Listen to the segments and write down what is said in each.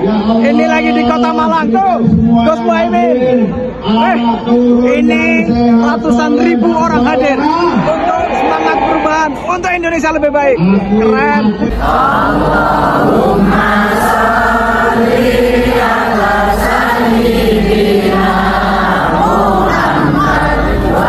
Ini lagi di Kota Malang tuh, Gus Muhaimin. Ini ratusan ribu orang hadir untuk semangat perubahan untuk Indonesia lebih baik. Keren. Allahumma sholli ala sayyidina Muhammad wa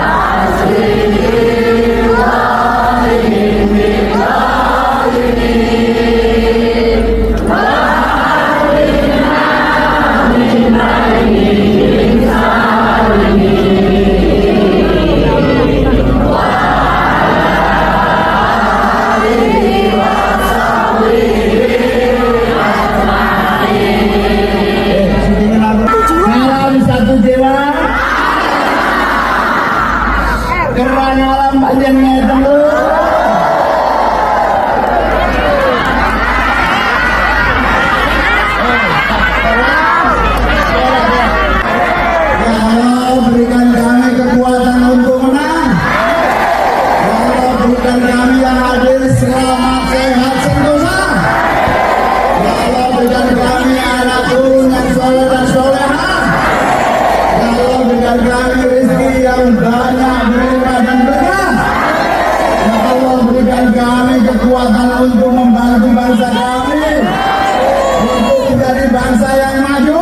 untuk membantu bangsa kami untuk menjadi bangsa yang maju.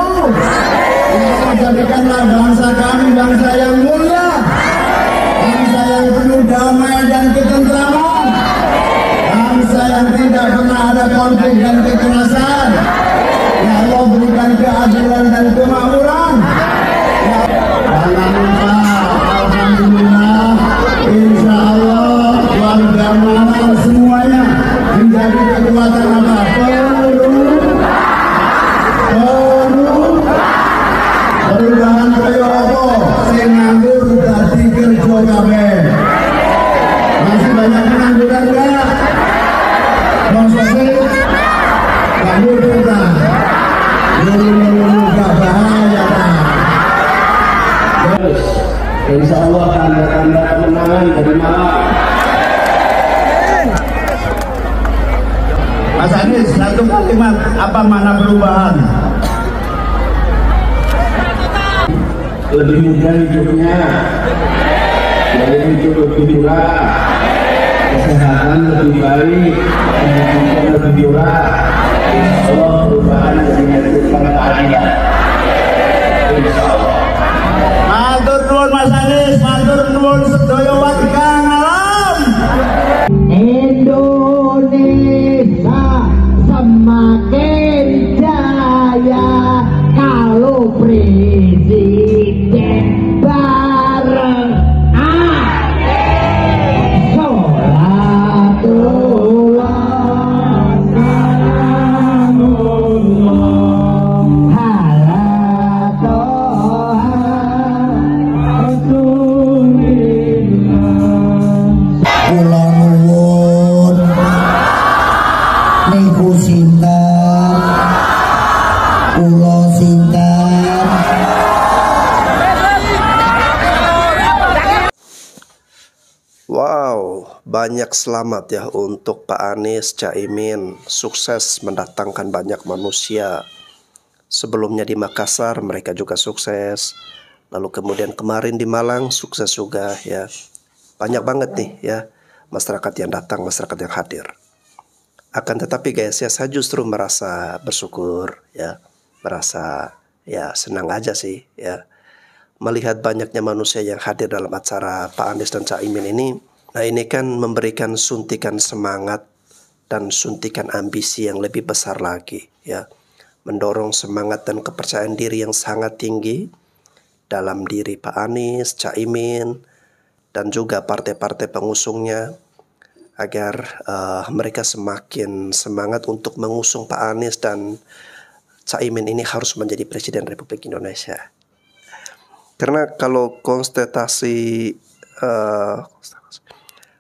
Ya Allah, jadikanlah bangsa kami bangsa yang mulia, bangsa yang penuh damai dan ketentraman, bangsa yang tidak pernah ada konflik dan kekerasan. Ya Allah, berikan keadilan dan kemakmuran. Jangan lupa, alhamdulillah, insya Allah warga Malang semuanya menjadi kekuatan apa? Perubahan kaya apa? Sing nganggur dadi kerja kabeh. Masih banyak pengangguran enggak? Maksudnya nganggur kita. Gak bahaya kan? Insya Allah tanda-tanda kemenangan dari Malang. Mas Anies, satu kalimat apa makna perubahan? Lebih mudah hidupnya, lebih hidup lebih murah, kesehatan lebih baik, pendidikan lebih murah. Insya Allah perubahan jadi menentukan keadilan. Insya Allah. Matur nuwun Mas Anies, matur nuwun sedaya warga Malang. Indonesia semakin jaya kalau presiden bareng sholatullah salamullah ala toha rasulillah. Kula nuwun niku sinten, kula sinten. Wow, banyak selamat ya untuk Pak Anies, Caimin, sukses mendatangkan banyak manusia. Sebelumnya di Makassar mereka juga sukses. Lalu kemudian kemarin di Malang sukses juga ya. Banyak banget nih ya masyarakat yang datang, masyarakat yang hadir. Akan tetapi guys ya, saya justru merasa bersyukur ya, merasa ya senang aja sih ya melihat banyaknya manusia yang hadir dalam acara Pak Anies dan Caimin ini. Nah, ini kan memberikan suntikan semangat dan suntikan ambisi yang lebih besar lagi ya, mendorong semangat dan kepercayaan diri yang sangat tinggi dalam diri Pak Anies, Caimin, dan juga partai-partai pengusungnya, agar mereka semakin semangat untuk mengusung Pak Anies dan Caimin ini harus menjadi Presiden Republik Indonesia. Karena kalau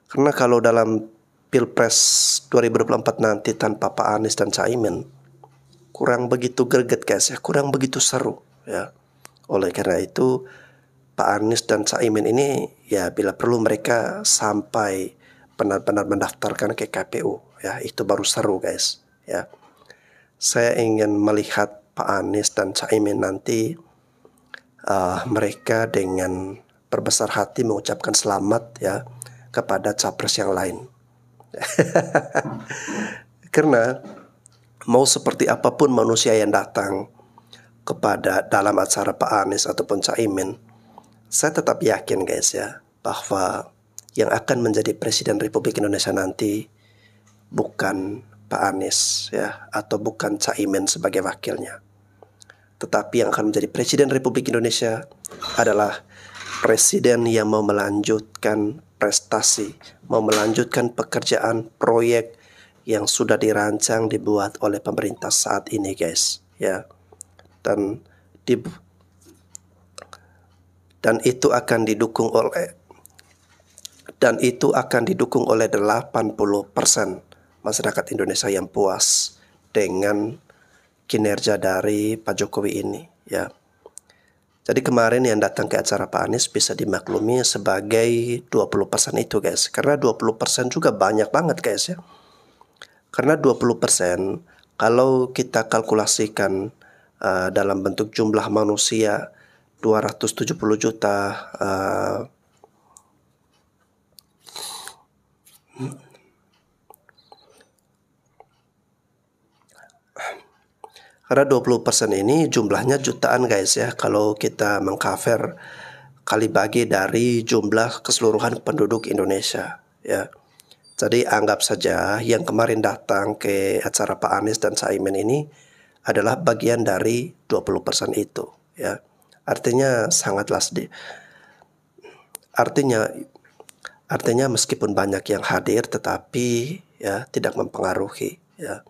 karena kalau dalam Pilpres 2024 nanti tanpa Pak Anies dan Caimin, kurang begitu greget guys ya, kurang begitu seru ya. Oleh karena itu Pak Anies dan Caimin ini ya bila perlu mereka sampai benar-benar mendaftarkan ke KPU ya, itu baru seru guys ya. Saya ingin melihat Pak Anies dan Caimin nanti mereka dengan berbesar hati mengucapkan selamat ya kepada capres yang lain. Karena mau seperti apapun manusia yang datang kepada dalam acara Pak Anies ataupun Caimin, saya tetap yakin guys ya bahwa yang akan menjadi Presiden Republik Indonesia nanti bukan Pak Anies ya atau bukan Caimin sebagai wakilnya, tetapi yang akan menjadi Presiden Republik Indonesia adalah presiden yang mau melanjutkan prestasi, mau melanjutkan pekerjaan proyek yang sudah dirancang dibuat oleh pemerintah saat ini guys ya. Dan itu akan didukung oleh 80% masyarakat Indonesia yang puas dengan kinerja dari Pak Jokowi ini ya. Jadi kemarin yang datang ke acara Pak Anies bisa dimaklumi sebagai 20% itu guys. Karena 20% juga banyak banget guys ya. Karena 20% kalau kita kalkulasikan dalam bentuk jumlah manusia 270 juta karena 20% ini jumlahnya jutaan guys ya. Kalau kita mengcover kali bagi dari jumlah keseluruhan penduduk Indonesia ya. Jadi anggap saja yang kemarin datang ke acara Pak Anies dan Caimin ini adalah bagian dari 20% itu ya. Artinya sangatlah sedih. Artinya meskipun banyak yang hadir tetapi ya tidak mempengaruhi ya.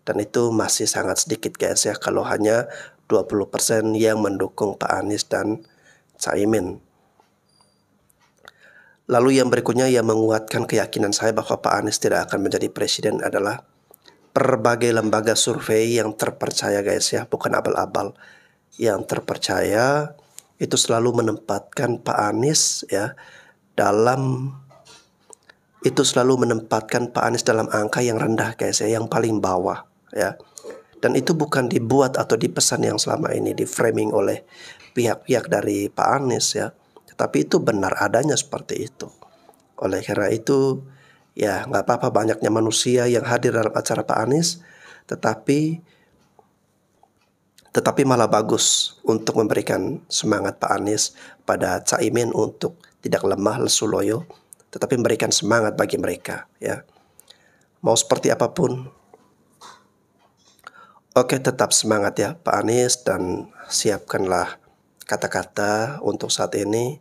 Dan itu masih sangat sedikit guys ya kalau hanya 20% yang mendukung Pak Anies dan Caimin. Lalu yang berikutnya yang menguatkan keyakinan saya bahwa Pak Anies tidak akan menjadi presiden adalah berbagai lembaga survei yang terpercaya guys ya, bukan abal-abal. Yang terpercaya itu selalu menempatkan Pak Anies ya dalam angka yang rendah guys ya, yang paling bawah ya. Dan itu bukan dibuat atau dipesan yang selama ini di framing oleh pihak-pihak dari Pak Anies ya, tetapi itu benar adanya seperti itu. Oleh karena itu ya nggak apa-apa banyaknya manusia yang hadir dalam acara Pak Anies, tetapi malah bagus untuk memberikan semangat Pak Anies pada Caimin untuk tidak lemah lesu loyo, tetapi memberikan semangat bagi mereka ya. Mau seperti apapun, oke, tetap semangat ya Pak Anies, dan siapkanlah kata-kata untuk saat ini.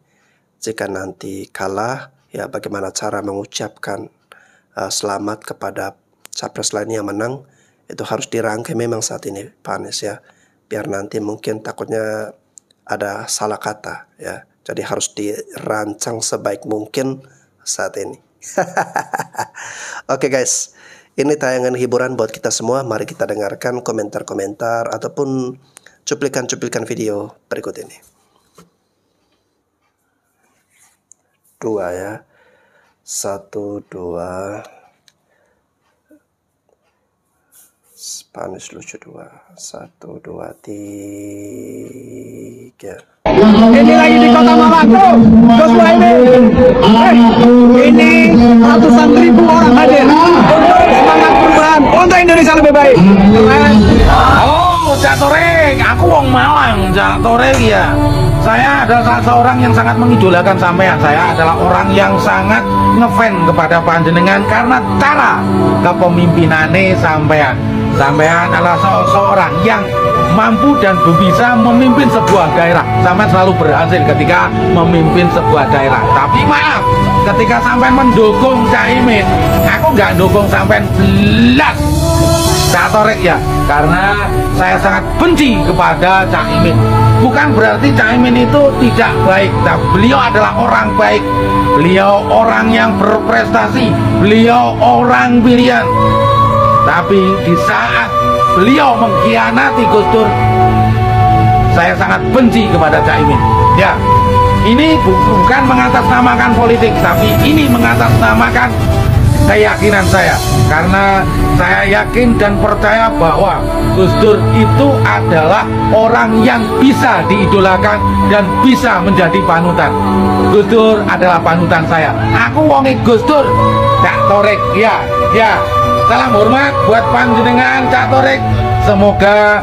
Jika nanti kalah ya bagaimana cara mengucapkan selamat kepada capres lain yang menang, itu harus dirangkai memang saat ini Pak Anies ya. Biar nanti mungkin takutnya ada salah kata ya. Jadi harus dirancang sebaik mungkin saat ini. Oke guys, ini tayangan hiburan buat kita semua. Mari kita dengarkan komentar-komentar ataupun cuplikan-cuplikan video berikut ini. 2 ya. 1, 2. Spanish lucu 2. 1, 2, 3. Ini lagi di Kota Malang tuh, Gus Muhaimin. Ini ratusan ribu orang hadir untuk semangat perubahan untuk Indonesia lebih baik. Oh, Cak Toreng, aku wong Malang, Cak Toreng ya. Saya adalah seorang yang sangat mengidolakan sampean. Saya adalah orang yang sangat ngefans kepada panjenengan karena cara kepemimpinannya sampean. Sampean adalah seorang yang mampu dan bisa memimpin sebuah daerah. Sampean selalu berhasil ketika memimpin sebuah daerah. Tapi maaf, ketika sampean mendukung Caimin, aku nggak dukung sampean belas. Cak Toreng ya, karena saya sangat benci kepada Caimin. Bukan berarti Caimin itu tidak baik, tapi beliau adalah orang baik. Beliau orang yang berprestasi, beliau orang pilihan. Tapi di saat beliau mengkhianati Gus Dur, saya sangat benci kepada Caimin. Ya, ini bukan mengatasnamakan politik, tapi ini mengatasnamakan keyakinan saya, karena saya yakin dan percaya bahwa Gus Dur itu adalah orang yang bisa diidolakan dan bisa menjadi panutan. Gus Dur adalah panutan saya. Aku wongi Gus Dur, Cak Torik, ya. Salam hormat buat panjenengan Cak Torik. Semoga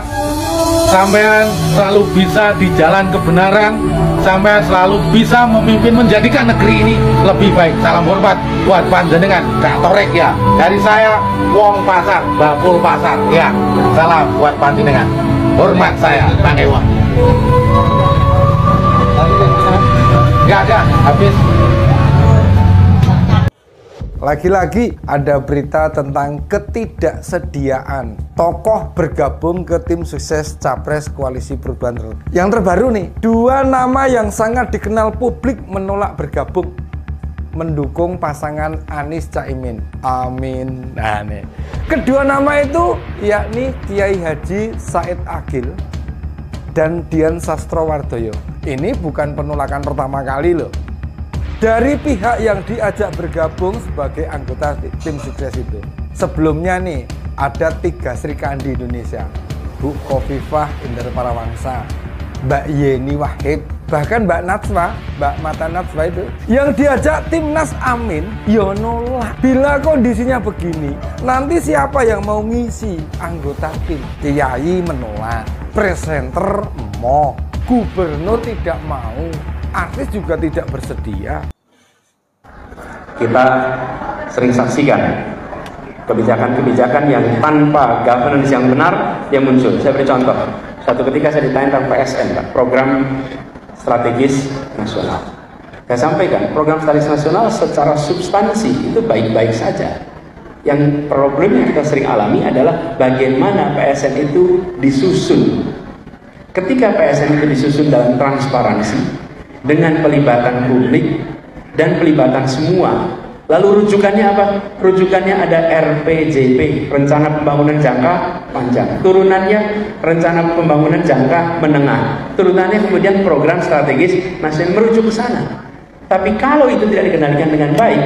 sampean selalu bisa di jalan kebenaran, sampean selalu bisa memimpin menjadikan negeri ini lebih baik. Salam hormat buat panjenengan Cak Torik, ya. Dari saya Wong Pasar, Bakul Pasar, ya. Salam buat panjenengan. Hormat saya Bang Ewan. Gak ada, habis. Lagi-lagi ada berita tentang ketidaksediaan tokoh bergabung ke tim sukses Capres Koalisi Perubahan. Yang terbaru nih, dua nama yang sangat dikenal publik menolak bergabung mendukung pasangan Anies Caimin. Amin. Nah nih, kedua nama itu yakni Kiai Haji Said Agil dan Dian Sastrowardoyo. Ini bukan penolakan pertama kali loh. Dari pihak yang diajak bergabung sebagai anggota tim sukses itu. Sebelumnya nih, ada 3 Sri Kandi Indonesia. Bu Khofifah Indar Parawangsa, Mbak Yeni Wahid, bahkan Mbak Natswa, Mbak Mata Natswa itu. Yang diajak Timnas Amin, ya nolak. Bila kondisinya begini, nanti siapa yang mau ngisi anggota tim? Kiai menolak, presenter mau, gubernur tidak mau, artis juga tidak bersedia. Kita sering saksikan kebijakan-kebijakan yang tanpa governance yang benar yang muncul. Saya beri contoh. Suatu ketika saya ditanya tentang PSN, Pak, program strategis nasional. Saya sampaikan, program strategis nasional secara substansi itu baik-baik saja. Yang problem yang kita sering alami adalah bagaimana PSN itu disusun. Ketika PSN itu disusun dalam transparansi, dengan pelibatan publik dan pelibatan semua, lalu rujukannya apa? Rujukannya ada RPJP, Rencana Pembangunan Jangka Panjang. Turunannya Rencana Pembangunan Jangka Menengah. Turunannya kemudian Program Strategis masih merujuk ke sana. Tapi kalau itu tidak dikendalikan dengan baik,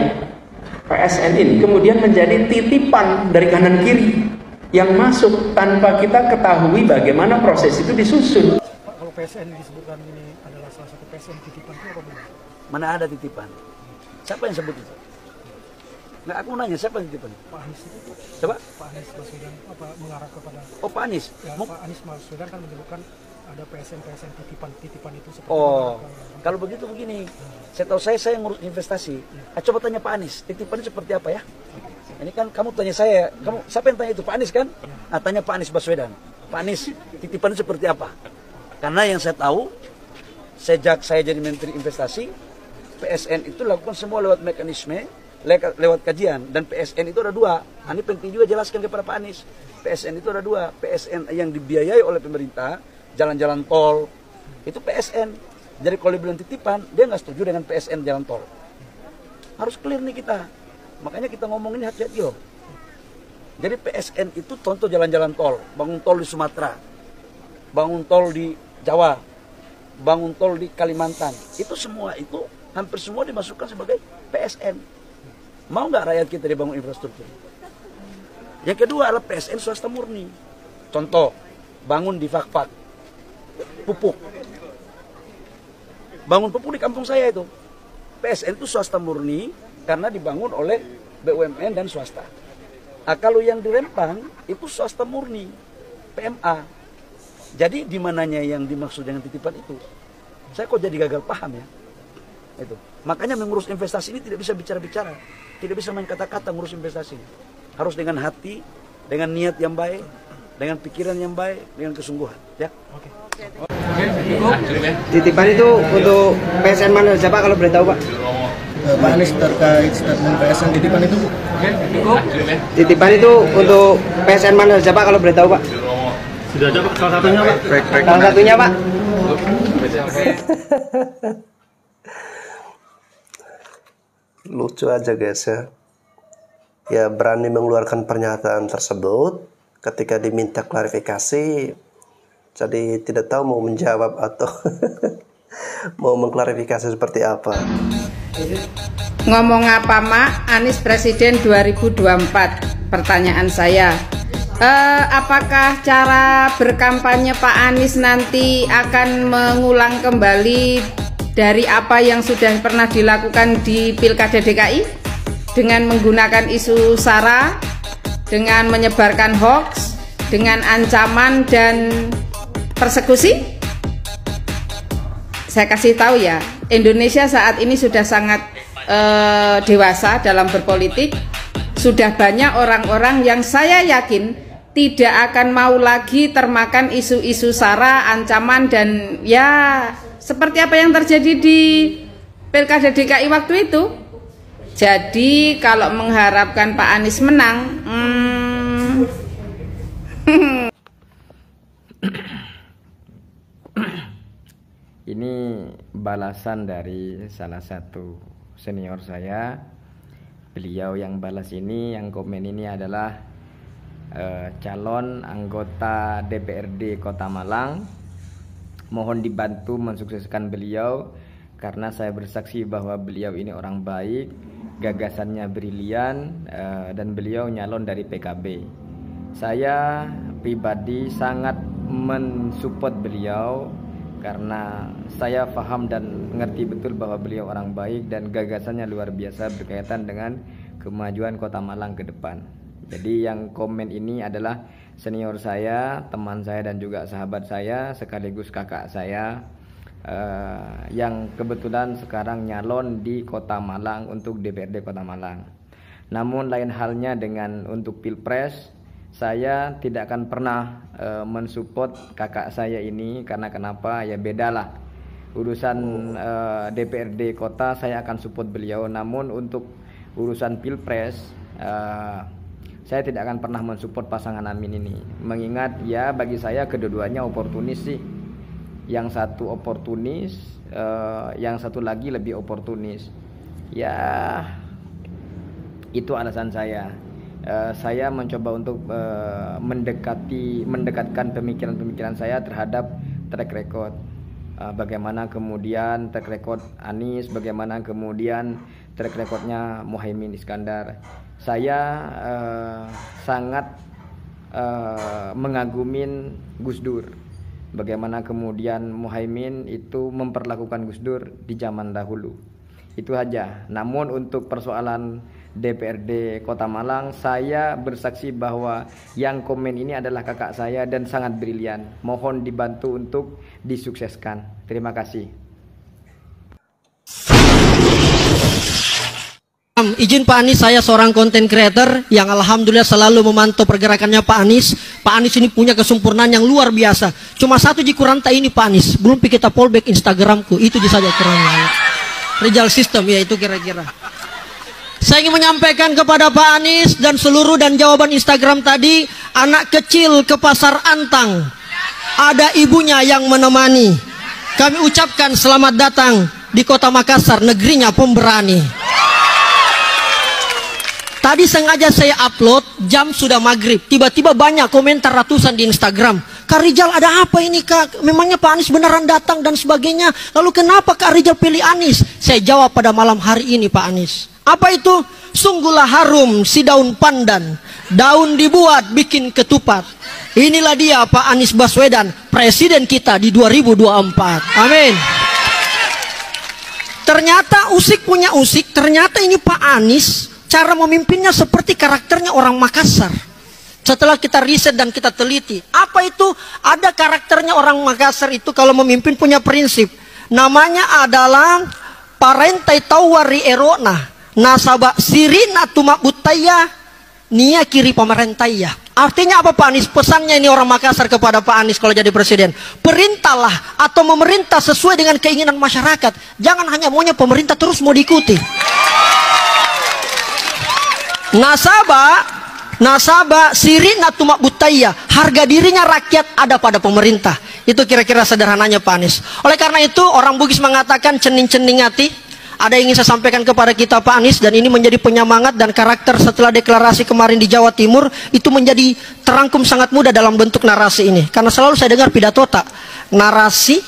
PSN ini kemudian menjadi titipan dari kanan kiri yang masuk tanpa kita ketahui bagaimana proses itu disusun. Kalau PSN disebutkan ini adalah salah satu PSN titipan itu apa benar? Mana ada titipan? Siapa yang sebut itu? Nggak, aku nanya siapa yang titipan? Pak Anies itu. Coba? Pak Anies Baswedan apa mengarah kepada? Oh, Pak Anies. Ya, Pak Anies Baswedan kan menyebutkan ada PSN titipan itu seperti. Oh, kalau begitu begini. Saya tahu saya ngurus investasi. Coba tanya Pak Anies, titipan seperti apa ya? Ini kan kamu tanya saya, kamu siapa yang tanya itu? Pak Anies kan? Nah, tanya Pak Anies Baswedan. Pak Anies, titipan seperti apa? Karena yang saya tahu, sejak saya jadi Menteri Investasi, PSN itu lakukan semua lewat mekanisme, lewat kajian. Dan PSN itu ada 2. Ini penting juga jelaskan kepada Pak Anies. PSN itu ada 2. PSN yang dibiayai oleh pemerintah, jalan-jalan tol, itu PSN. Jadi kalau dibilang titipan, dia nggak setuju dengan PSN jalan tol. Harus clear nih kita. Makanya kita ngomong ini hati-hati loh. Jadi PSN itu contoh jalan-jalan tol, bangun tol di Sumatera, bangun tol di Jawa, bangun tol di Kalimantan. Itu semua itu hampir semua dimasukkan sebagai PSN. Mau nggak rakyat kita dibangun infrastruktur? Yang kedua adalah PSN swasta murni. Contoh, bangun di Fakfak, pupuk. Bangun pupuk di kampung saya itu. PSN itu swasta murni karena dibangun oleh BUMN dan swasta. Nah, kalau yang di Rempang itu swasta murni, PMA. Jadi di mananya yang dimaksud dengan titipan itu? Saya kok jadi gagal paham ya? Itu. Makanya mengurus investasi ini tidak bisa bicara-bicara, tidak bisa main kata-kata ngurus investasi. Harus dengan hati, dengan niat yang baik, dengan pikiran yang baik, dengan kesungguhan. Ya. Oke. Titipan itu untuk PSN mana siapa kalau boleh tahu Pak? Pak Anies terkait statement PSN titipan itu. Titipan itu untuk PSN mana siapa kalau boleh tahu Pak? Sudah ada Pak, salah satunya Pak. Salah satunya Pak. Lucu aja guys ya. Ya berani mengeluarkan pernyataan tersebut ketika diminta klarifikasi. Jadi tidak tahu mau menjawab atau mau mengklarifikasi seperti apa. Ngomong apa Mak? Anies Presiden 2024. Pertanyaan saya, apakah cara berkampanye Pak Anies nanti akan mengulang kembali dari apa yang sudah pernah dilakukan di Pilkada DKI dengan menggunakan isu SARA, dengan menyebarkan hoax, dengan ancaman dan persekusi? Saya kasih tahu ya, Indonesia saat ini sudah sangat dewasa dalam berpolitik. Sudah banyak orang-orang yang saya yakin tidak akan mau lagi termakan isu-isu SARA, ancaman, dan ya seperti apa yang terjadi di Pilkada DKI waktu itu. Jadi kalau mengharapkan Pak Anies menang, ini balasan dari salah satu senior saya. Beliau yang balas ini, yang komen ini adalah calon anggota DPRD Kota Malang. Mohon dibantu mensukseskan beliau karena saya bersaksi bahwa beliau ini orang baik, gagasannya brilian, dan beliau nyalon dari PKB. Saya pribadi sangat mensupport beliau karena saya paham dan mengerti betul bahwa beliau orang baik dan gagasannya luar biasa berkaitan dengan kemajuan Kota Malang ke depan. Jadi yang komen ini adalah senior saya, teman saya, dan juga sahabat saya sekaligus kakak saya yang kebetulan sekarang nyalon di Kota Malang untuk DPRD Kota Malang. Namun lain halnya dengan untuk Pilpres, saya tidak akan pernah mensupport kakak saya ini karena kenapa? Ya bedalah. Urusan DPRD Kota saya akan support beliau, namun untuk urusan Pilpres saya tidak akan pernah mensupport pasangan Amin ini. Mengingat ya bagi saya kedua-duanya oportunis sih. Yang satu oportunis, yang satu lagi lebih oportunis. Ya itu alasan saya. Saya mencoba untuk mendekatkan pemikiran-pemikiran saya terhadap track record. Bagaimana kemudian track record Anies, bagaimana kemudian track recordnya Muhaimin Iskandar. Saya sangat mengagumin Gus Dur. Bagaimana kemudian Muhaimin itu memperlakukan Gus Dur di zaman dahulu. Itu aja. Namun untuk persoalan DPRD Kota Malang, saya bersaksi bahwa yang komen ini adalah kakak saya dan sangat brilian. Mohon dibantu untuk disukseskan. Terima kasih. Izin Pak Anies, saya seorang content creator yang alhamdulillah selalu memantau pergerakannya Pak Anies. Pak Anies ini punya kesempurnaan yang luar biasa. Cuma satu jikuranta ini Pak Anies, belum kita fallback Instagramku, itu saja kurangnya. Result system ya itu kira-kira. Saya ingin menyampaikan kepada Pak Anies dan seluruh dan jawaban Instagram tadi, anak kecil ke pasar Antang, ada ibunya yang menemani. Kami ucapkan selamat datang di Kota Makassar, negerinya pemberani. Tadi sengaja saya upload, jam sudah maghrib. Tiba-tiba banyak komentar ratusan di Instagram. Kak Rizal ada apa ini Kak? Memangnya Pak Anies beneran datang dan sebagainya. Lalu kenapa Kak Rizal pilih Anies? Saya jawab pada malam hari ini Pak Anies. Apa itu? Sungguhlah harum si daun pandan. Daun dibuat bikin ketupat. Inilah dia Pak Anies Baswedan, presiden kita di 2024. Amin. Ternyata usik punya usik. Ternyata ini Pak Anies, cara memimpinnya seperti karakternya orang Makassar. Setelah kita riset dan kita teliti, apa itu? Ada karakternya orang Makassar itu kalau memimpin punya prinsip. Namanya adalah parentai tawari erona, nasaba sirina tumakbutaya, nia kiri pemerintaya. Artinya apa Pak Anies? Pesannya ini orang Makassar kepada Pak Anies kalau jadi presiden. Perintahlah atau memerintah sesuai dengan keinginan masyarakat. Jangan hanya maunya pemerintah terus mau diikuti. Nasaba sirina tumak butaya, harga dirinya rakyat ada pada pemerintah. Itu kira-kira sederhananya Pak Anies. Oleh karena itu orang Bugis mengatakan cening-cening hati. Ada yang ingin saya sampaikan kepada kita Pak Anies, dan ini menjadi penyemangat dan karakter setelah deklarasi kemarin di Jawa Timur itu menjadi terangkum sangat mudah dalam bentuk narasi ini. Karena selalu saya dengar pidato tak narasi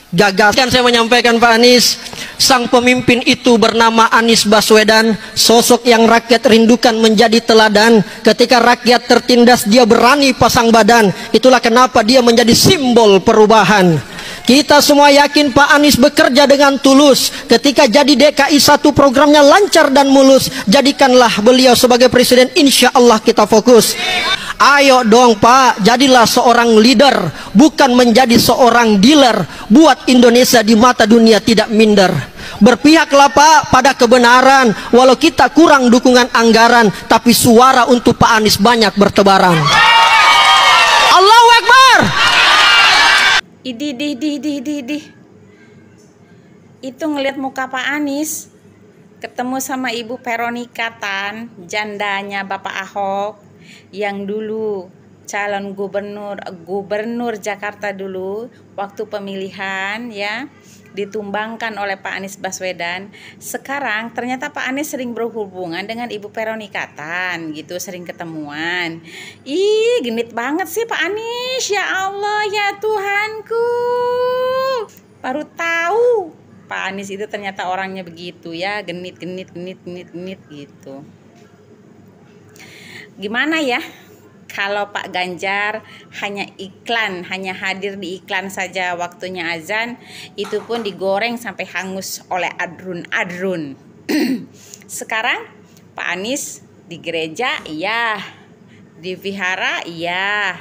gagal. Kan saya menyampaikan Pak Anies, Sang pemimpin itu bernama Anies Baswedan, sosok yang rakyat rindukan menjadi teladan. Ketika rakyat tertindas, dia berani pasang badan. Itulah kenapa dia menjadi simbol perubahan. Kita semua yakin Pak Anies bekerja dengan tulus. Ketika jadi DKI 1 programnya lancar dan mulus. Jadikanlah beliau sebagai presiden, insya Allah kita fokus. Ayo dong Pak, jadilah seorang leader, bukan menjadi seorang dealer. Buat Indonesia di mata dunia tidak minder. Berpihaklah Pak pada kebenaran. Walau kita kurang dukungan anggaran, tapi suara untuk Pak Anies banyak bertebaran. Allahu Akbar. Idih. Itu ngeliat muka Pak Anies ketemu sama Ibu Veronica Tan, jandanya Bapak Ahok, yang dulu calon gubernur Jakarta dulu waktu pemilihan ya, ditumbangkan oleh Pak Anies Baswedan. Sekarang ternyata Pak Anies sering berhubungan dengan Ibu Veronica Tan gitu, sering ketemuan. Ih, genit banget sih Pak Anies, ya Allah ya Tuhanku. Baru tahu Pak Anies itu ternyata orangnya begitu ya, genit gitu. Gimana ya kalau Pak Ganjar hanya iklan, hanya hadir di iklan saja waktunya azan, itu pun digoreng sampai hangus oleh adrun. Sekarang Pak Anies di gereja iya, di vihara iya,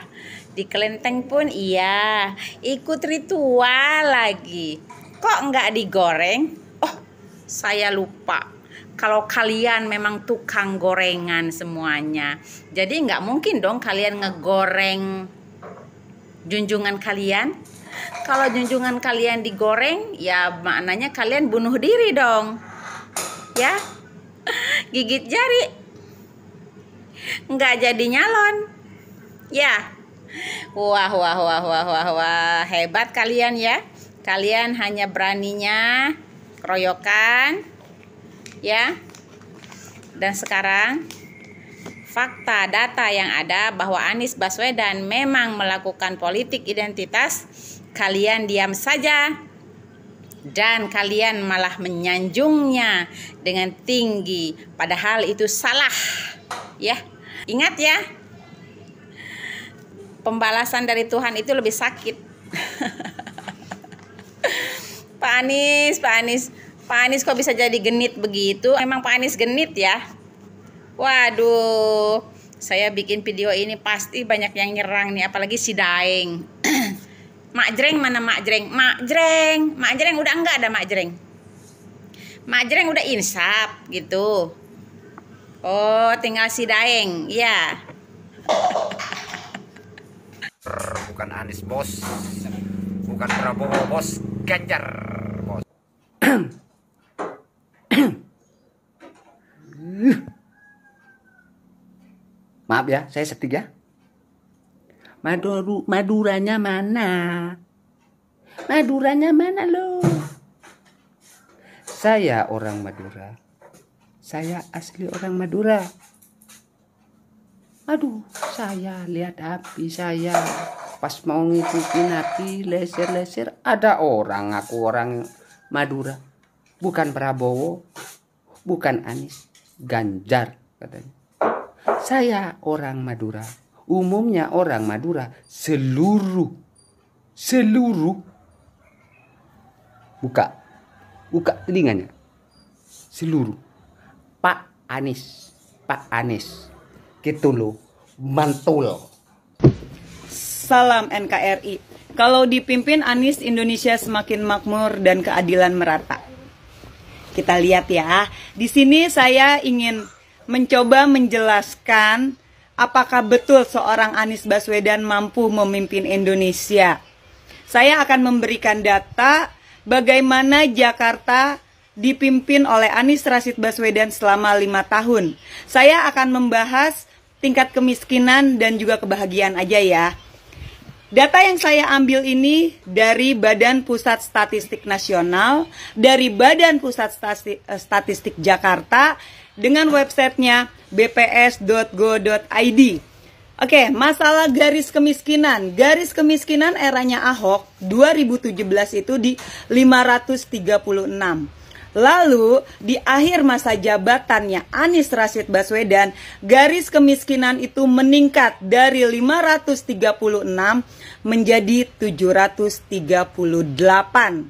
di kelenteng pun iya, ikut ritual lagi. Kok nggak digoreng? Oh, saya lupa. Kalau kalian memang tukang gorengan semuanya, jadi nggak mungkin dong kalian ngegoreng junjungan kalian. Kalau junjungan kalian digoreng, ya maknanya kalian bunuh diri dong, ya, gigit jari, nggak jadi nyalon, ya. Wah, hebat kalian ya. Kalian hanya beraninya keroyokan. Ya, dan sekarang fakta data yang ada bahwa Anies Baswedan memang melakukan politik identitas, kalian diam saja dan kalian malah menyanjungnya dengan tinggi, padahal itu salah. Ya, ingat ya, pembalasan dari Tuhan itu lebih sakit. Pak Anies kok bisa jadi genit begitu? Emang Pak Anies genit ya? Waduh, saya bikin video ini pasti banyak yang nyerang nih, apalagi si Daeng. Mak Jreng mana Mak Jreng? Mak Jreng udah enggak ada Mak Jreng. Mak Jreng udah insaf gitu. Oh, tinggal si Daeng, ya. Bukan Anies bos, bukan Prabowo bos, Ganjar bos. Maaf ya, saya setik ya. Maduranya mana? Maduranya mana lo? Saya orang Madura. Saya asli orang Madura. Aduh, saya lihat api saya. Pas mau ngikutin api, leser-leser. Ada orang, aku orang Madura. Bukan Prabowo, bukan Anies, Ganjar katanya. Saya orang Madura. Umumnya orang Madura seluruh. Buka telinganya. Seluruh. Pak Anies. Gitu loh, mantul. Salam NKRI. Kalau dipimpin Anies, Indonesia semakin makmur dan keadilan merata. Kita lihat ya. Di sini saya ingin mencoba menjelaskan apakah betul seorang Anies Baswedan mampu memimpin Indonesia. Saya akan memberikan data bagaimana Jakarta dipimpin oleh Anies Rashid Baswedan selama 5 tahun. Saya akan membahas tingkat kemiskinan dan juga kebahagiaan aja ya. Data yang saya ambil ini dari Badan Pusat Statistik Nasional, dari Badan Pusat Statistik Jakarta, dengan websitenya bps.go.id. Oke, masalah garis kemiskinan. Garis kemiskinan eranya Ahok 2017 itu di 536. Lalu di akhir masa jabatannya Anies Rashid Baswedan, garis kemiskinan itu meningkat dari 536 menjadi 738.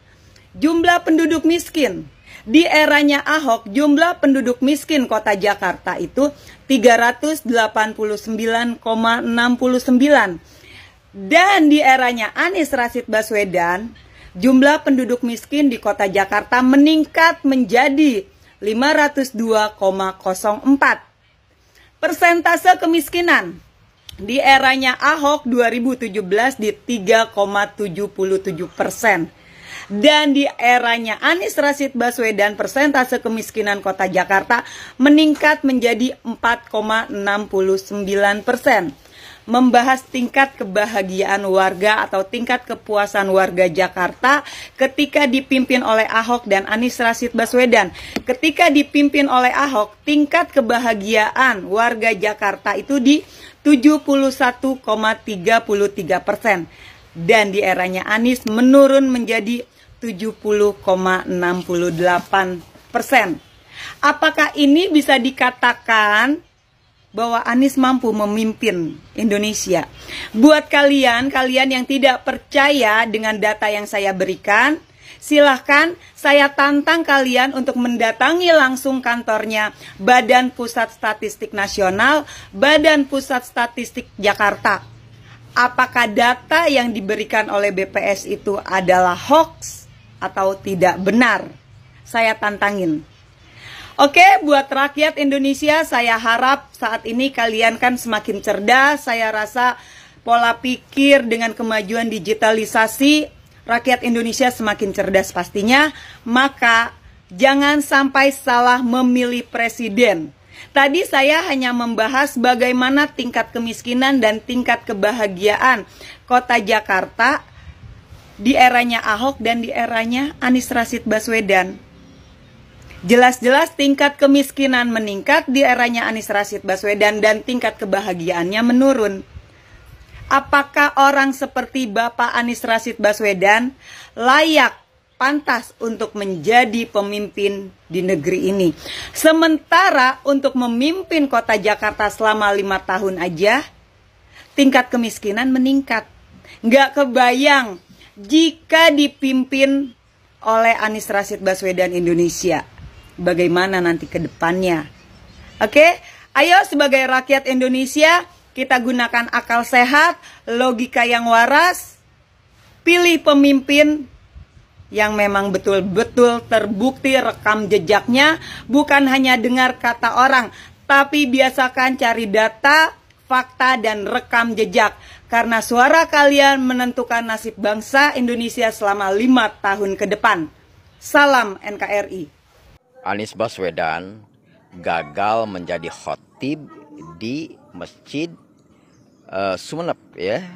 Jumlah penduduk miskin di eranya Ahok, jumlah penduduk miskin kota Jakarta itu 389,69. Dan di eranya Anies Rashid Baswedan, jumlah penduduk miskin di kota Jakarta meningkat menjadi 502,04. Persentase kemiskinan di eranya Ahok 2017 di 3,77%. Dan di eranya Anies Rashid Baswedan, persentase kemiskinan kota Jakarta meningkat menjadi 4,69%. Membahas tingkat kebahagiaan warga atau tingkat kepuasan warga Jakarta ketika dipimpin oleh Ahok dan Anies Rashid Baswedan. Ketika dipimpin oleh Ahok, tingkat kebahagiaan warga Jakarta itu di 71,33%. Dan di eranya Anies menurun menjadi 70,68%. Apakah ini bisa dikatakan bahwa Anies mampu memimpin Indonesia? Buat kalian yang tidak percaya dengan data yang saya berikan, silahkan saya tantang kalian untuk mendatangi langsung kantornya Badan Pusat Statistik Nasional, Badan Pusat Statistik Jakarta. Apakah data yang diberikan oleh BPS itu adalah hoax atau tidak benar? Saya tantangin. Oke, buat rakyat Indonesia, saya harap saat ini kalian kan semakin cerdas. Saya rasa pola pikir dengan kemajuan digitalisasi, rakyat Indonesia semakin cerdas pastinya. Maka jangan sampai salah memilih presiden. Tadi saya hanya membahas bagaimana tingkat kemiskinan dan tingkat kebahagiaan kota Jakarta di eranya Ahok dan di eranya Anies Rashid Baswedan. Jelas-jelas tingkat kemiskinan meningkat di eranya Anies Rashid Baswedan dan tingkat kebahagiaannya menurun. Apakah orang seperti Bapak Anies Rashid Baswedan layak, pantas untuk menjadi pemimpin di negeri ini? Sementara untuk memimpin kota Jakarta selama 5 tahun aja, tingkat kemiskinan meningkat. Nggak kebayang jika dipimpin oleh Anies Rashid Baswedan Indonesia. Bagaimana nanti ke depannya? Oke, ayo sebagai rakyat Indonesia, kita gunakan akal sehat, logika yang waras, pilih pemimpin yang memang betul-betul terbukti rekam jejaknya, bukan hanya dengar kata orang, tapi biasakan cari data, fakta, dan rekam jejak. Karena suara kalian menentukan nasib bangsa Indonesia selama 5 tahun ke depan. Salam NKRI. Anies Baswedan gagal menjadi khotib di Masjid Sumeneb, ya.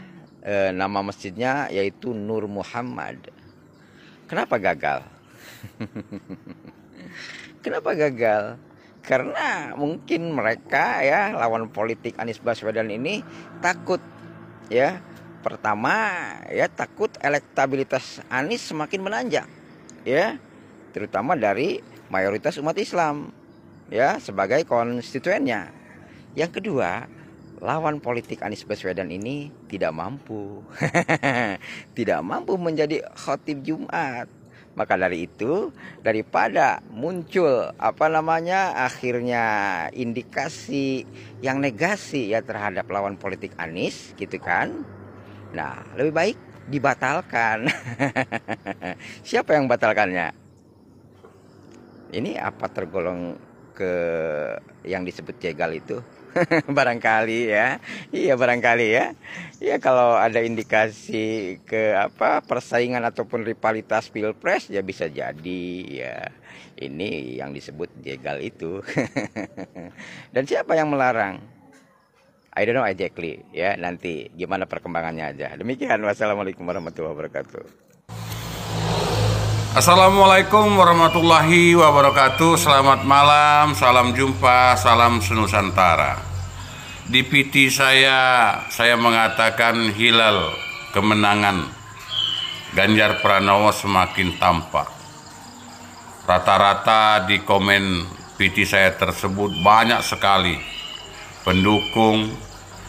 Nama masjidnya yaitu Nur Muhammad. Kenapa gagal? Kenapa gagal? Karena mungkin mereka, ya, lawan politik Anies Baswedan ini takut, ya. Pertama, ya, takut elektabilitas Anies semakin menanjak, ya, terutama dari mayoritas umat Islam, ya, sebagai konstituennya. Yang kedua, lawan politik Anies Baswedan ini tidak mampu tidak mampu menjadi khotib Jumat. Maka dari itu, daripada muncul akhirnya indikasi yang negasi, ya, terhadap lawan politik Anies, gitu kan. Nah, lebih baik dibatalkan. Siapa yang batalkannya? Ini apa tergolong ke yang disebut jegal itu? Barangkali, ya. Iya, barangkali, ya. Ya, kalau ada indikasi ke persaingan ataupun rivalitas pilpres, ya bisa jadi, ya. Ini yang disebut jegal itu. Dan siapa yang melarang? I don't know exactly, ya. Nanti gimana perkembangannya aja. Demikian, wassalamualaikum warahmatullahi wabarakatuh. Assalamualaikum warahmatullahi wabarakatuh. Selamat malam, salam jumpa, salam senusantara. Di PT saya mengatakan hilal kemenangan Ganjar Pranowo semakin tampak. Rata-rata di komen PT saya tersebut banyak sekali pendukung,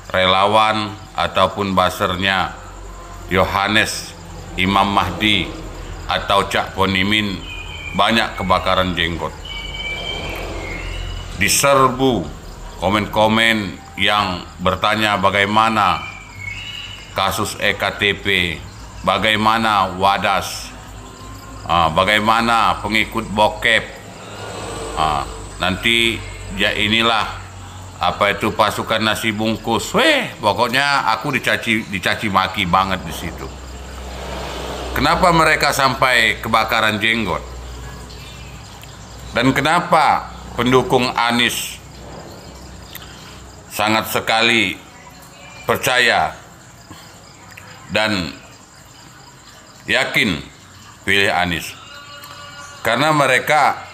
relawan, ataupun basernya Yohanes Imam Mahdi atau Cak Ponimin banyak kebakaran jenggot. Diserbu komen-komen yang bertanya bagaimana kasus EKTP, bagaimana Wadas, bagaimana pengikut bokep, nanti ya inilah apa itu pasukan nasi bungkus. Pokoknya aku dicaci maki banget di situ. Kenapa mereka sampai kebakaran jenggot? Dan kenapa pendukung Anies sangat sekali percaya dan yakin pilih Anies? Karena mereka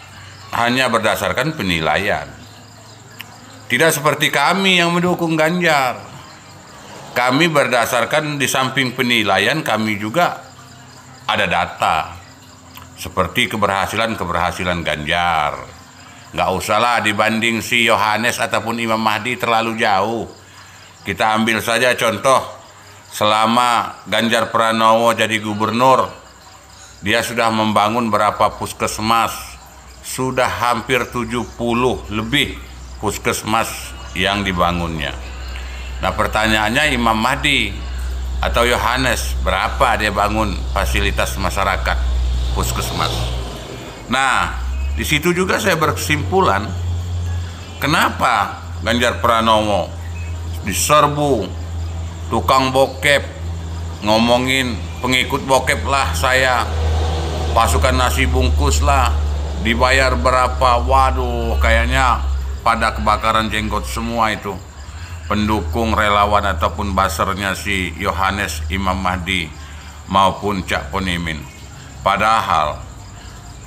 hanya berdasarkan penilaian. Tidak seperti kami yang mendukung Ganjar. Kami berdasarkan di samping penilaian, kami juga ada data. Seperti keberhasilan Ganjar. Nggak usahlah dibanding si Yohanes ataupun Imam Mahdi terlalu jauh. Kita ambil saja contoh, selama Ganjar Pranowo jadi gubernur, dia sudah membangun berapa puskesmas, sudah hampir 70 lebih puskesmas yang dibangunnya. Nah pertanyaannya, Imam Mahdi atau Yohanes berapa dia bangun fasilitas masyarakat puskesmas? Nah di situ juga saya berkesimpulan, kenapa Ganjar Pranowo diserbu tukang bokep, ngomongin pengikut bokep lah saya, pasukan nasi bungkus lah, dibayar berapa, waduh kayaknya pada kebakaran jenggot semua itu pendukung, relawan ataupun basernya si Yohanes Imam Mahdi maupun Cak Ponimin. Padahal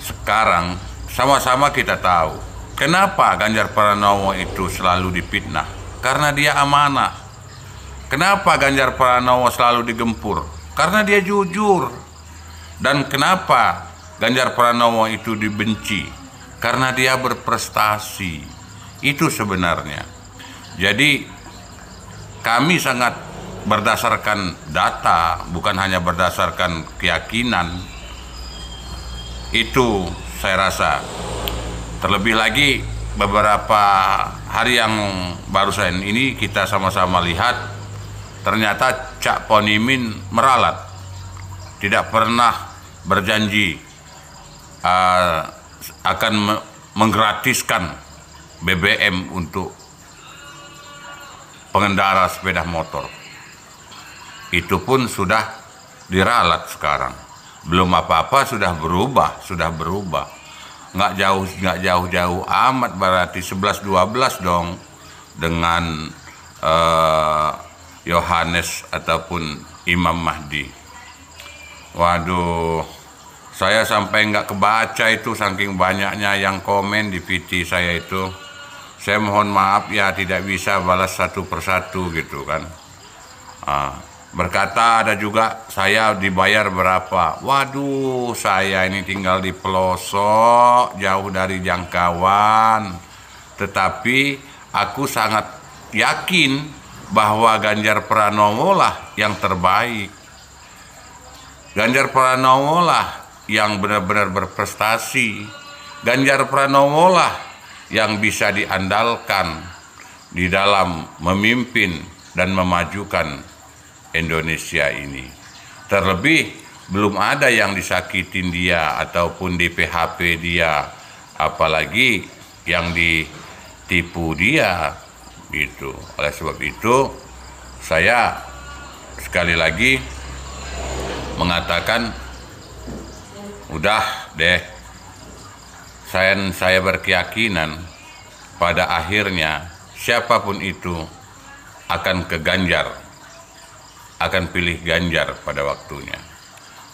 sekarang sama-sama kita tahu kenapa Ganjar Pranowo itu selalu difitnah, karena dia amanah. Kenapa Ganjar Pranowo selalu digempur? Karena dia jujur. Dan kenapa Ganjar Pranowo itu dibenci? Karena dia berprestasi. Itu sebenarnya. Jadi kami sangat berdasarkan data, bukan hanya berdasarkan keyakinan. Itu saya rasa. Terlebih lagi beberapa hari yang barusan ini kita sama-sama lihat, ternyata Cak Ponimin meralat, tidak pernah berjanji akan menggratiskan BBM untuk pengendara sepeda motor. Itu pun sudah diralat sekarang. Belum apa-apa sudah berubah. Nggak jauh-jauh amat, berarti 11-12 dong dengan Yohanes ataupun Imam Mahdi. Waduh, saya sampai nggak kebaca itu saking banyaknya yang komen di PT saya itu. Saya mohon maaf ya, tidak bisa balas satu persatu gitu kan. Berkata ada juga saya dibayar berapa. Waduh, saya ini tinggal di pelosok, jauh dari jangkauan. Tetapi aku sangat yakin bahwa Ganjar Pranowo lah yang terbaik. Ganjar Pranowo lah yang benar-benar berprestasi. Ganjar Pranowo lah yang bisa diandalkan di dalam memimpin dan memajukan Indonesia ini. Terlebih belum ada yang disakitin dia ataupun di PHP dia, apalagi yang ditipu dia gitu. Oleh sebab itu saya sekali lagi mengatakan, udah deh, saya berkeyakinan pada akhirnya siapapun itu akan ke Ganjar, akan pilih Ganjar pada waktunya.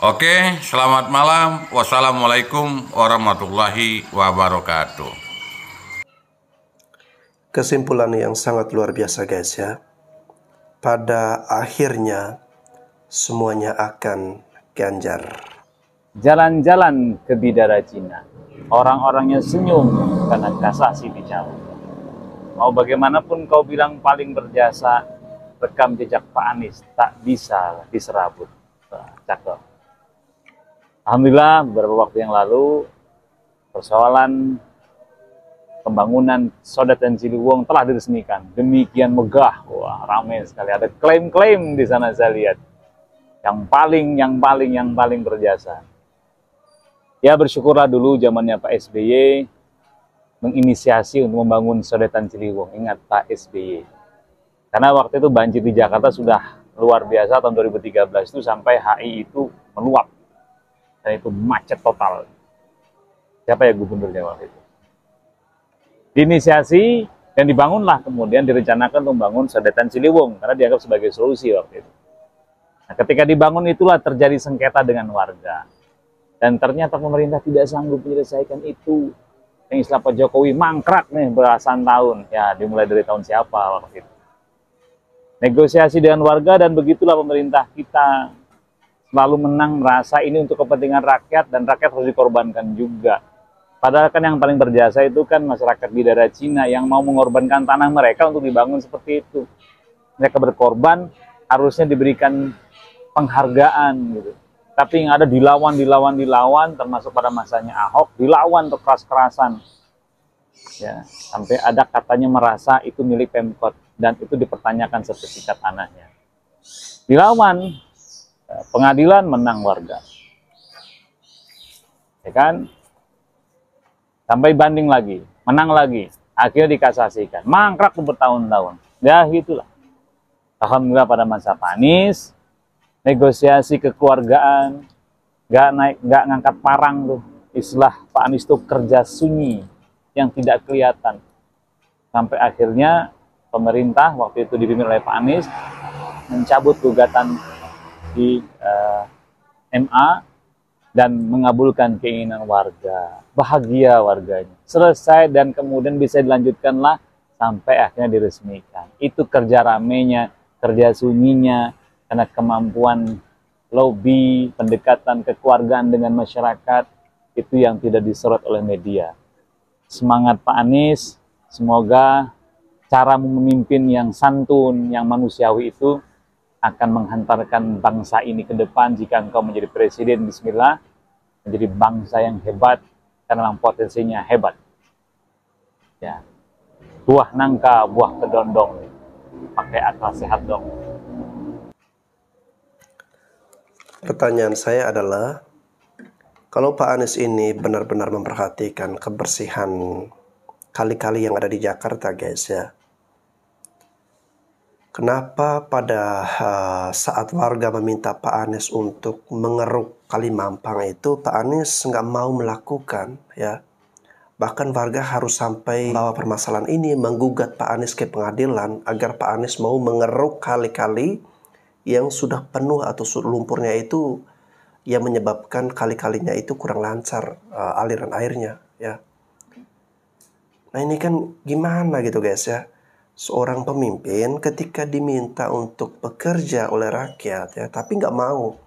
Oke, selamat malam. Wassalamualaikum warahmatullahi wabarakatuh. Kesimpulan yang sangat luar biasa guys ya. Pada akhirnya semuanya akan Ganjar. Jalan-jalan ke Bidara Cina. Orang-orangnya senyum karena kasasi dicabut. Mau bagaimanapun kau bilang paling berjasa, rekam jejak Pak Anies tak bisa diserabut. Cakep. Alhamdulillah beberapa waktu yang lalu persoalan pembangunan Sodetan Ciliwung telah diresmikan. Demikian megah, wah ramai sekali. Ada klaim-klaim di sana saya lihat. Yang paling berjasa. Ya bersyukurlah dulu zamannya Pak SBY menginisiasi untuk membangun Sodetan Ciliwung. Ingat Pak SBY. Karena waktu itu banjir di Jakarta sudah luar biasa tahun 2013 itu sampai HI itu meluap. Dan itu macet total. Siapa ya gubernurnya waktu itu? Diinisiasi dan dibangunlah, kemudian direncanakan untuk membangun Sodetan Ciliwung karena dianggap sebagai solusi waktu itu. Nah, ketika dibangun itulah terjadi sengketa dengan warga. Dan ternyata pemerintah tidak sanggup menyelesaikan itu. Yang istilah Pak Jokowi mangkrak nih belasan tahun. Ya, dimulai dari tahun siapa waktu itu. Negosiasi dengan warga dan begitulah pemerintah kita selalu menang, merasa ini untuk kepentingan rakyat dan rakyat harus dikorbankan juga. Padahal kan yang paling berjasa itu kan masyarakat bidara Cina yang mau mengorbankan tanah mereka untuk dibangun seperti itu. Mereka berkorban, harusnya diberikan penghargaan gitu. Tapi yang ada dilawan, termasuk pada masanya Ahok, dilawan untuk keras-kerasan. Ya, sampai ada katanya merasa itu milik Pemkot dan itu dipertanyakan sertifikat tanahnya. Dilawan, pengadilan menang warga. Ya kan? Sampai banding lagi, menang lagi, akhirnya dikasasikan. Mangkrak bertahun-tahun. Ya gitulah. Alhamdulillah pada masa Pak Anies, negosiasi kekeluargaan, nggak ngangkat parang tuh. Istilah Pak Anies tuh kerja sunyi yang tidak kelihatan. Sampai akhirnya pemerintah waktu itu dipimpin oleh Pak Anies mencabut gugatan di MA dan mengabulkan keinginan warga. Bahagia warganya. Selesai dan kemudian bisa dilanjutkanlah sampai akhirnya diresmikan. Itu kerja ramenya, kerja sunyinya, karena kemampuan lobby, pendekatan kekeluargaan dengan masyarakat, itu yang tidak disorot oleh media. Semangat Pak Anies, semoga cara memimpin yang santun, yang manusiawi itu akan menghantarkan bangsa ini ke depan. Jika engkau menjadi presiden, bismillah, menjadi bangsa yang hebat, karena memang potensinya hebat. Ya. Buah nangka, buah kedondong, pakai akal sehat dong. Pertanyaan saya adalah, kalau Pak Anies ini benar-benar memperhatikan kebersihan kali-kali yang ada di Jakarta, guys ya, kenapa pada saat warga meminta Pak Anies untuk mengeruk Kali Mampang itu, Pak Anies nggak mau melakukan, ya. Bahkan warga harus sampai bawa permasalahan ini, menggugat Pak Anies ke pengadilan agar Pak Anies mau mengeruk kali-kali yang sudah penuh atau lumpurnya itu, yang menyebabkan kali-kalinya itu kurang lancar aliran airnya, ya. Nah ini kan gimana gitu guys ya. Seorang pemimpin ketika diminta untuk bekerja oleh rakyat ya, tapi nggak mau.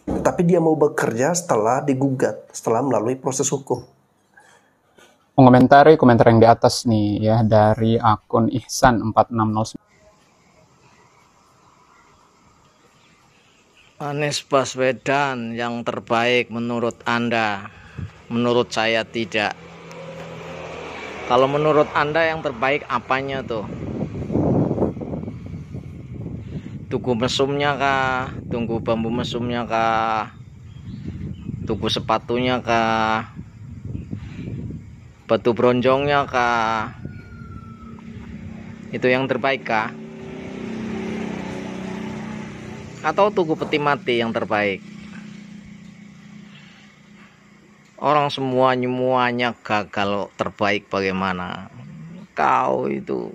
Tapi dia mau bekerja setelah digugat, setelah melalui proses hukum. Mengomentari komentar yang di atas nih ya, dari akun Ihsan 4609. Anies Baswedan yang terbaik menurut Anda? Menurut saya tidak. Kalau menurut Anda yang terbaik apanya tuh? Tugu mesumnya kah? Tunggu bambu mesumnya kah? Tugu sepatunya kah? Batu bronjongnya kah? Itu yang terbaik kah? Atau tugu peti mati yang terbaik? Orang semuanya gagal, terbaik bagaimana? Kau itu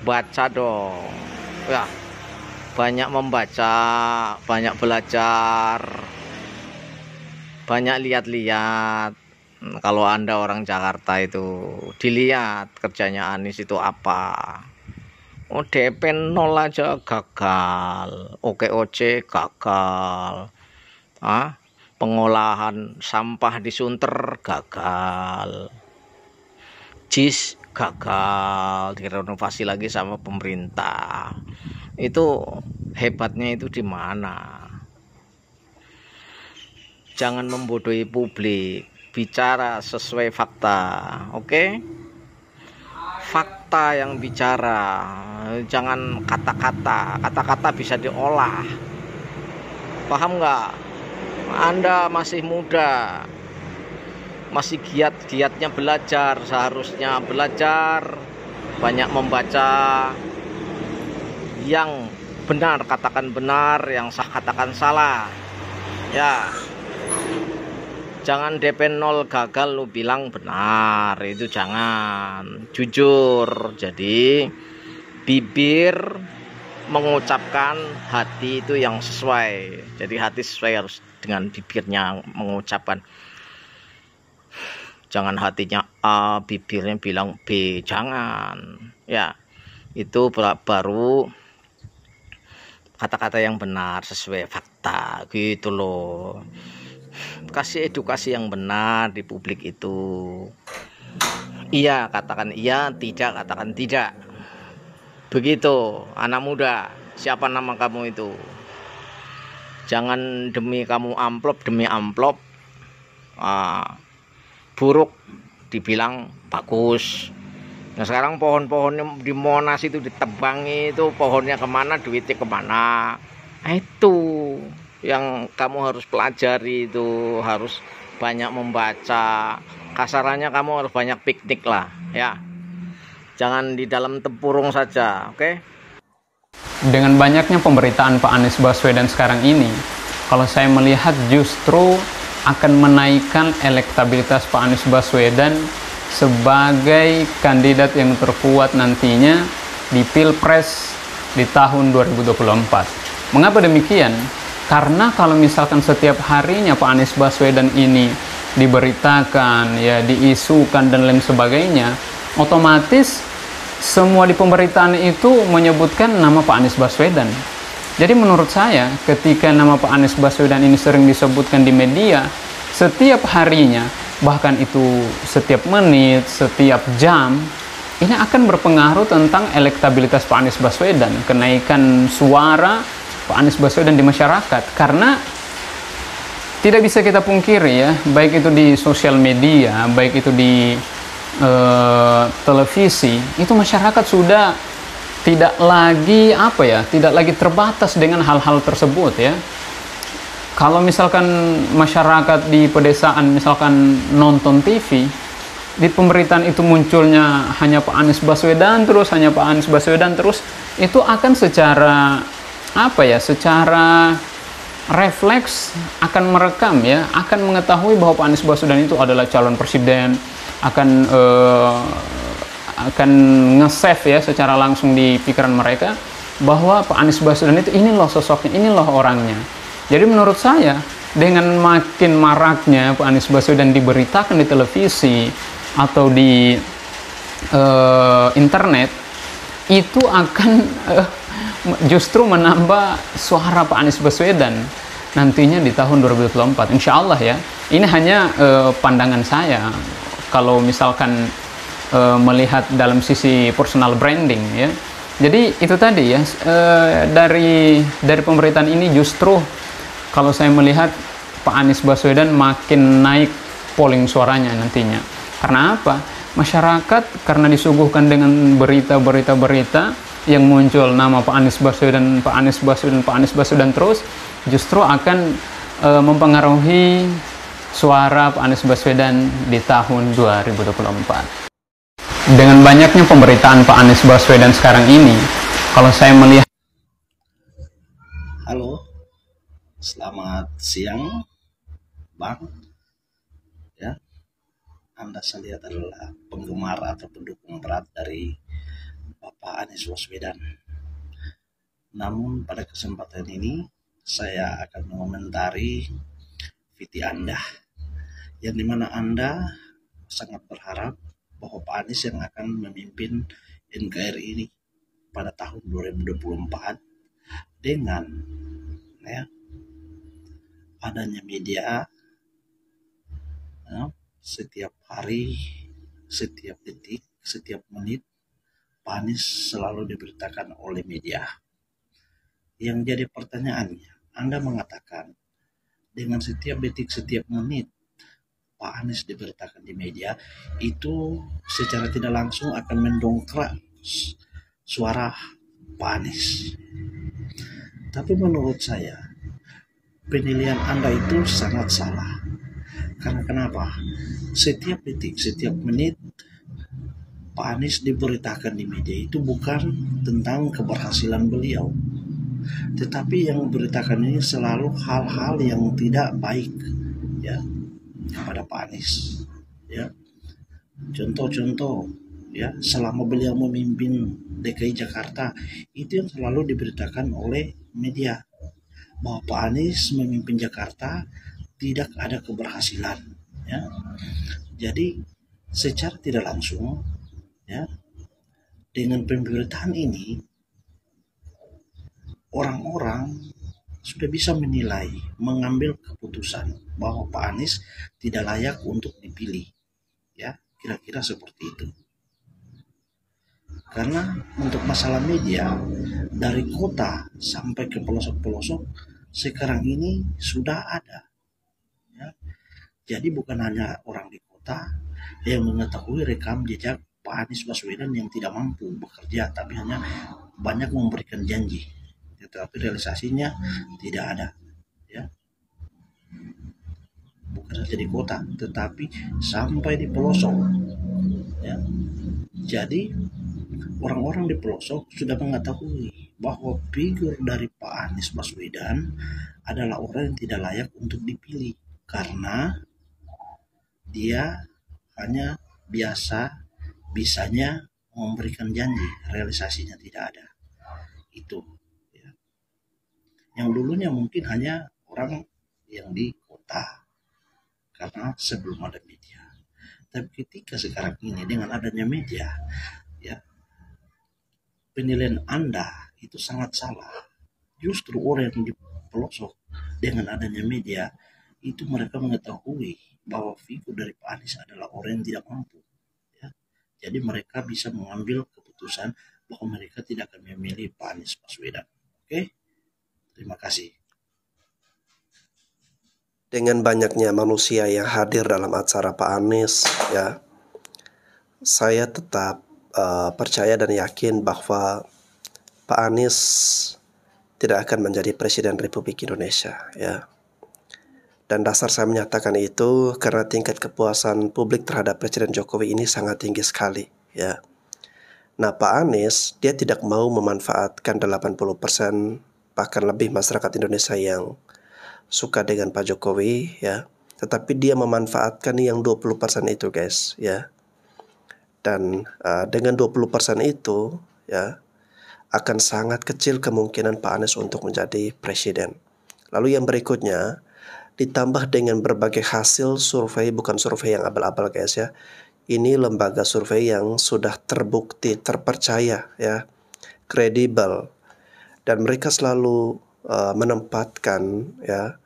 baca dong ya, banyak membaca, banyak belajar, banyak lihat-lihat. Kalau Anda orang Jakarta itu dilihat kerjanya Anies itu apa. Oh, DP 0 aja gagal, OKOC gagal, pengolahan sampah di Sunter gagal, JIS gagal, direnovasi lagi sama pemerintah. Itu hebatnya itu di mana? Jangan membodohi publik, bicara sesuai fakta, oke? Fakta yang bicara, jangan kata-kata bisa diolah. Paham nggak? Anda masih muda, masih giat-giatnya belajar, seharusnya belajar, banyak membaca, yang benar katakan benar, yang sah katakan salah, ya. Jangan DP 0 gagal lu bilang benar, itu jangan. Jujur. Jadi bibir mengucapkan, hati itu yang sesuai. Jadi hati sesuai harus dengan bibirnya mengucapkan. Jangan hatinya A, bibirnya bilang B, jangan. Ya, itu baru kata-kata yang benar sesuai fakta gitu loh. Kasih edukasi yang benar di publik itu. Iya katakan iya, tidak katakan tidak. Begitu anak muda, siapa nama kamu itu? Jangan demi kamu amplop, buruk dibilang bagus. Nah sekarang pohon-pohonnya di Monas itu ditebangi, itu pohonnya kemana, duitnya kemana. Itu yang kamu harus pelajari, itu harus banyak membaca. Kasarannya kamu harus banyak piknik lah ya, jangan di dalam tempurung saja, oke? Dengan banyaknya pemberitaan Pak Anies Baswedan sekarang ini, kalau saya melihat justru akan menaikkan elektabilitas Pak Anies Baswedan sebagai kandidat yang terkuat nantinya di Pilpres di tahun 2024. Mengapa demikian? Karena kalau misalkan setiap harinya Pak Anies Baswedan ini diberitakan, ya diisukan dan lain sebagainya, otomatis semua di pemberitaan itu menyebutkan nama Pak Anies Baswedan. Jadi menurut saya ketika nama Pak Anies Baswedan ini sering disebutkan di media, setiap harinya, bahkan itu setiap menit, setiap jam, ini akan berpengaruh tentang elektabilitas Pak Anies Baswedan, kenaikan suara Pak Anies Baswedan di masyarakat. Karena tidak bisa kita pungkiri ya, baik itu di sosial media, baik itu di televisi, itu masyarakat sudah tidak lagi tidak lagi terbatas dengan hal-hal tersebut ya. Kalau misalkan masyarakat di pedesaan misalkan nonton TV, di pemberitaan itu munculnya hanya Pak Anies Baswedan terus, itu akan secara secara refleks akan merekam ya, akan mengetahui bahwa Pak Anies Baswedan itu adalah calon presiden, akan nge-save ya secara langsung di pikiran mereka bahwa Pak Anies Baswedan itu ini loh sosoknya, ini loh orangnya. Jadi menurut saya dengan makin maraknya Pak Anies Baswedan diberitakan di televisi atau di internet, itu akan justru menambah suara Pak Anies Baswedan nantinya di tahun 2024, insya Allah ya. Ini hanya pandangan saya kalau misalkan melihat dalam sisi personal branding ya. Jadi itu tadi ya, dari pemberitaan ini justru kalau saya melihat Pak Anies Baswedan makin naik polling suaranya nantinya. Karena apa? Masyarakat karena disuguhkan dengan berita yang muncul nama Pak Anies Baswedan terus, justru akan mempengaruhi suara Pak Anies Baswedan di tahun 2024. Dengan banyaknya pemberitaan Pak Anies Baswedan sekarang ini, kalau saya melihat... Halo, selamat siang Bang. Ya, Anda saya lihat adalah penggemar atau pendukung berat dari Bapak Anies Baswedan. Namun pada kesempatan ini saya akan mengomentari video Anda, yang dimana Anda sangat berharap bahwa Pak Anies yang akan memimpin NKRI ini pada tahun 2024 dengan adanya media, ya, setiap hari, setiap detik, setiap menit, Pak Anies selalu diberitakan oleh media. Yang jadi pertanyaannya, Anda mengatakan dengan setiap detik, setiap menit Pak Anies diberitakan di media, itu secara tidak langsung akan mendongkrak suara Pak Anies. Tapi menurut saya, penilaian Anda itu sangat salah. Karena kenapa? Setiap detik, setiap menit Pak Anies diberitakan di media itu bukan tentang keberhasilan beliau, tetapi yang diberitakan ini selalu hal-hal yang tidak baik, ya, kepada Pak Anies. Ya, contoh-contoh, ya, selama beliau memimpin DKI Jakarta, itu yang selalu diberitakan oleh media, bahwa Pak Anies memimpin Jakarta tidak ada keberhasilan. Ya, jadi secara tidak langsung, ya, dengan pemberitaan ini orang-orang sudah bisa menilai, mengambil keputusan bahwa Pak Anies tidak layak untuk dipilih. Ya, kira-kira seperti itu. Karena untuk masalah media, dari kota sampai ke pelosok-pelosok sekarang ini sudah ada. Ya. Jadi bukan hanya orang di kota yang mengetahui rekam jejak Pak Anies Baswedan yang tidak mampu bekerja, tapi hanya banyak memberikan janji, tetapi realisasinya tidak ada. Ya, bukan saja di kota, tetapi sampai di pelosok. Ya, jadi orang-orang di pelosok sudah mengetahui bahwa figur dari Pak Anies Baswedan adalah orang yang tidak layak untuk dipilih karena dia hanya bisanya memberikan janji, realisasinya tidak ada. Itu, ya. Yang dulunya mungkin hanya orang yang di kota karena sebelum ada media. Tapi ketika sekarang ini dengan adanya media, ya, penilaian Anda itu sangat salah. Justru orang yang di pelosok dengan adanya media itu mereka mengetahui bahwa figur dari Pak Anies adalah orang yang tidak mampu. Ya. Jadi mereka bisa mengambil keputusan bahwa mereka tidak akan memilih Pak Anies Baswedan. Oke, terima kasih. Dengan banyaknya manusia yang hadir dalam acara Pak Anies, ya, saya tetap percaya dan yakin bahwa Pak Anies tidak akan menjadi Presiden Republik Indonesia, ya. Dan dasar saya menyatakan itu karena tingkat kepuasan publik terhadap Presiden Jokowi ini sangat tinggi sekali, ya. Nah, Pak Anies dia tidak mau memanfaatkan 80% bahkan lebih masyarakat Indonesia yang suka dengan Pak Jokowi, ya. Tetapi dia memanfaatkan yang 20% itu, guys, ya. Dan dengan 20% itu, ya, akan sangat kecil kemungkinan Pak Anies untuk menjadi presiden. Lalu yang berikutnya, ditambah dengan berbagai hasil survei, bukan survei yang abal-abal, guys, ya. Ini lembaga survei yang sudah terbukti, terpercaya, ya, kredibel, dan mereka selalu menempatkan, ya,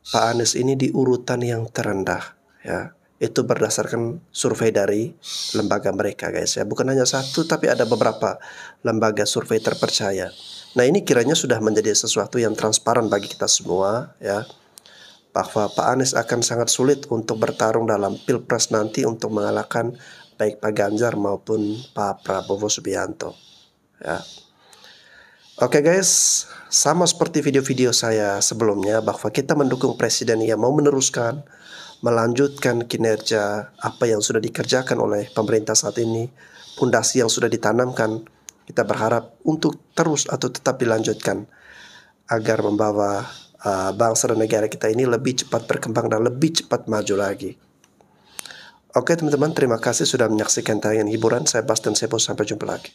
Pak Anies ini di urutan yang terendah, ya. Itu berdasarkan survei dari lembaga mereka, guys, ya. Bukan hanya satu, tapi ada beberapa lembaga survei terpercaya. Nah, ini kiranya sudah menjadi sesuatu yang transparan bagi kita semua, ya, bahwa Pak Anies akan sangat sulit untuk bertarung dalam Pilpres nanti untuk mengalahkan baik Pak Ganjar maupun Pak Prabowo Subianto, ya. Oke, guys, sama seperti video-video saya sebelumnya bahwa kita mendukung presiden yang mau meneruskan, melanjutkan kinerja apa yang sudah dikerjakan oleh pemerintah saat ini, pondasi yang sudah ditanamkan. Kita berharap untuk terus atau tetap dilanjutkan agar membawa bangsa dan negara kita ini lebih cepat berkembang dan lebih cepat maju lagi. Oke, teman-teman, terima kasih sudah menyaksikan tayangan hiburan. Saya Bastian Sebo, sampai jumpa lagi.